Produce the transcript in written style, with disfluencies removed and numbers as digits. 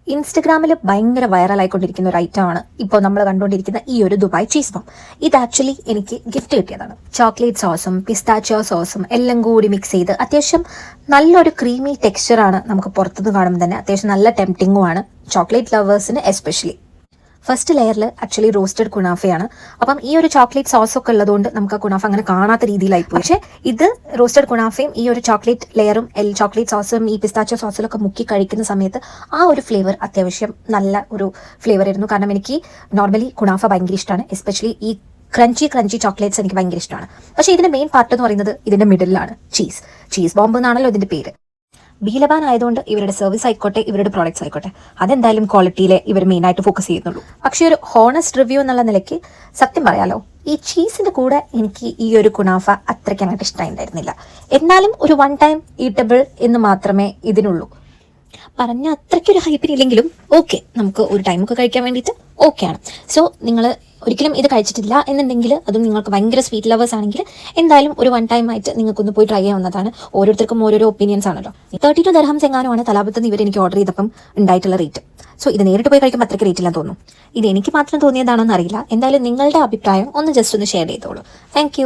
ഇൻസ്റ്റഗ്രാമിൽ ഭയങ്കര വൈറലായിക്കൊണ്ടിരിക്കുന്ന ഒരു ഐറ്റമാണ് ഇപ്പോൾ നമ്മൾ കണ്ടുകൊണ്ടിരിക്കുന്ന ഈ ഒരു ദുബായ് ചീസ് ബോംബ്. ഇത് ആക്ച്വലി എനിക്ക് ഗിഫ്റ്റ് കിട്ടിയതാണ്. ചോക്ലേറ്റ് സോസും പിസ്താച്ചിയോ സോസും എല്ലാം കൂടി മിക്സ് ചെയ്ത് അത്യാവശ്യം നല്ലൊരു ക്രീമി ടെക്സ്ചറാണ്. നമുക്ക് പുറത്തുനിന്ന് കാണുമ്പോൾ തന്നെ അത്യാവശ്യം നല്ല ടെംപ്റ്റിങ്ങുമാണ് ചോക്ലേറ്റ് ലവേഴ്സിന് എസ്പെഷ്യലി. ഫസ്റ്റ് ലെയറിൽ ആക്ച്വലി റോസ്റ്റഡ് കുനാഫയാണ്. അപ്പം ഈ ഒരു ചോക്ലേറ്റ് സോസ് ഒക്കെ ഉള്ളതുകൊണ്ട് നമുക്ക് ആ കുനാഫ അങ്ങനെ കാണാത്ത രീതിയിലായി പോയി. പക്ഷേ ഇത് റോസ്റ്റഡ് കുനാഫയും ഈ ഒരു ചോക്ലേറ്റ് ലെയറും ചോക്ലേറ്റ് സോസും ഈ പിസ്താച്ചോ സോസിലൊക്കെ മുക്കി കഴിക്കുന്ന സമയത്ത് ആ ഒരു ഫ്ലേവർ അത്യാവശ്യം നല്ല ഒരു ഫ്ലേവർ ആയിരുന്നു. കാരണം എനിക്ക് നോർമലി കുനാഫ ഭയങ്കര ഇഷ്ടമാണ്. എസ്പെഷ്യലി ഈ ക്രഞ്ചി ചോക്ലേറ്റ്സ് എനിക്ക് ഭയങ്കര ഇഷ്ടമാണ്. പക്ഷേ ഇതിന്റെ മെയിൻ പാർട്ട് എന്ന് പറയുന്നത് ഇതിന്റെ മിഡിലാണ് ചീസ് ബോംബ് എന്നാണല്ലോ ഇതിന്റെ പേര്. ബീലബാൻ ആയതുകൊണ്ട് ഇവരുടെ സർവീസ് ആയിക്കോട്ടെ, ഇവരുടെ പ്രോഡക്ട്സ് ആയിക്കോട്ടെ, അതെന്തായാലും ക്വാളിറ്റിയിലെ ഇവർ മെയിനായിട്ട് ഫോക്കസ് ചെയ്യുന്നുള്ളൂ. പക്ഷേ ഒരു ഹോണസ്റ്റ് റിവ്യൂ എന്നുള്ള നിലയ്ക്ക് സത്യം പറയാലോ, ഈ ചീസിന്റെ കൂടെ എനിക്ക് ഈ ഒരു കുനാഫ അത്രയ്ക്ക് അങ്ങോട്ട് ഇഷ്ടമായിട്ടുണ്ടായിരുന്നില്ല. എന്നാലും ഒരു വൺ ടൈം ഈറ്റബിൾ എന്ന് മാത്രമേ ഇതിനുള്ളൂ. പറഞ്ഞ അത്രയ്ക്കൊരു ഹൈപ്പിനില്ലെങ്കിലും ഓക്കെ, നമുക്ക് ഒരു ടൈമൊക്കെ കഴിക്കാൻ വേണ്ടിയിട്ട് ഓക്കെയാണ്. സോ നിങ്ങൾ ഒരിക്കലും ഇത് കഴിച്ചിട്ടില്ല എന്നുണ്ടെങ്കിൽ, അതും നിങ്ങൾക്ക് ഭയങ്കര സ്വീറ്റ് ലവേഴ്സ് ആണെങ്കിൽ എന്തായാലും ഒരു വൺ ടൈം ആയിട്ട് നിങ്ങൾക്കൊന്ന് പോയി ട്രൈ ചെയ്യാവുന്നതാണ്. ഓരോരുത്തർക്കും ഓരോരോ ഒപ്പീനിയൻസ് ആണല്ലോ. 32 ദിർഹംസ് എങ്ങാനുമാണ് തലാബത്ത് ഇവർ എനിക്ക് ഓർഡർ ചെയ്തപ്പം ഉണ്ടായിട്ടുള്ള റേറ്റ്. സോ ഇത് നേരിട്ട് പോയി കഴിക്കുമ്പോൾ അത്രയ്ക്ക് റേറ്റ് ഇല്ലാന്ന് തോന്നുന്നു. ഇത് എനിക്ക് മാത്രം തോന്നിയതാണോ എന്നറിയില്ല. എന്തായാലും നിങ്ങളുടെ അഭിപ്രായം ഒന്ന് ജസ്റ്റ് ഒന്ന് ഷെയർ ചെയ്തോളൂ. താങ്ക്